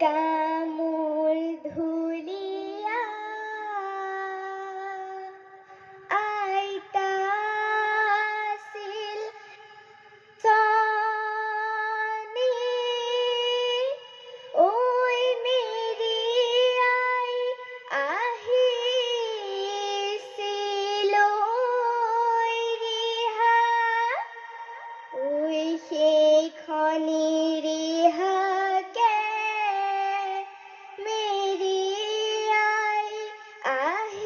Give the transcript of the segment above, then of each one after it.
কামুল ধুলিয়া আইতাছিল চনি ওই মেৰি আই আহিছিল ৰিহা ওই সেইখনি ৰিহাকে মেৰি আই আহিছোঁ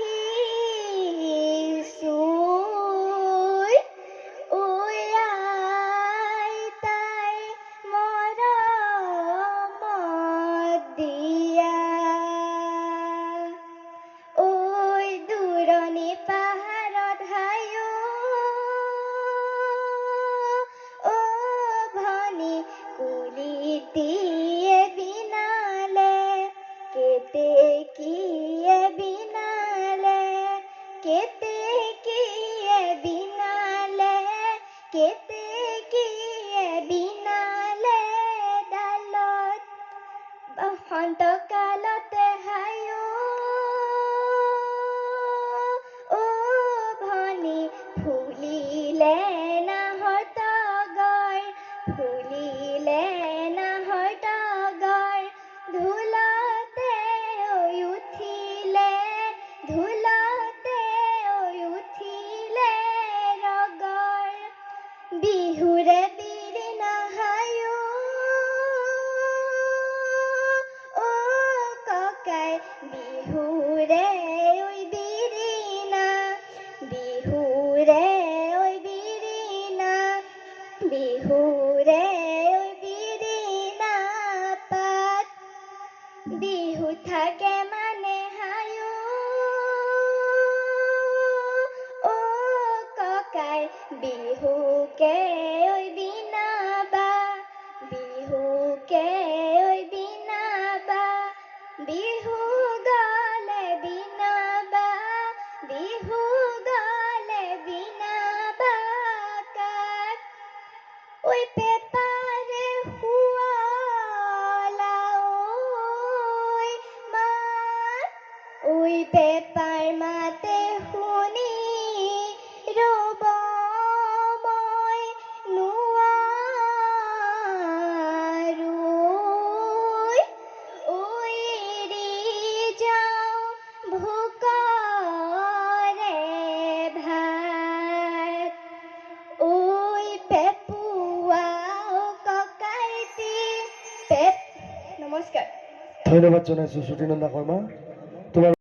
ওই আই তাই মৰমত দিয়া ওই দূৰণি পাহাৰত হায়ো ও ভনী কুলিটিয়ে বিনালে কেতেকীয়ে বিনালে কেতেকীয়ে বিনালে কেতেকীয়ে বিনালে ডালত বসন্তকালতে হায়ো ও ভনী ফুলিলে নাহৰ তগৰ ফুলিলে নাহৰ তগৰ ঢোলতে উঠিলে ঢোলতে উঠিলে ৰগৰ বিহুৰে বিৰিণা হায়ো ও ককাই বিহুৰে ঐ বিৰিণা বিহুৰে ঐ বিৰিণা বিহুৰে ঐ বিৰিণা পাত বিহু থাকে মানে হায়ো ও ককাই বিহুকে ঐ বিনাবা বিহুকে ঐ বিনাবা বিহু গলে বিনাবা বিহু গলে বিনাবা কাক ওই পেপারে হুয়ালা ওই মাত ওই পেপার মাতে শুনি ৰ'ব মই নোৱাৰো ওই এৰি যাওঁ ভোকৰে ভাত ওই পেপুৱা ককাইটি পেপ নমস্কাৰ ধন্যবাদ জনাইছোঁ শ্ৰুতিনন্দা শৰ্মা। তোমাৰ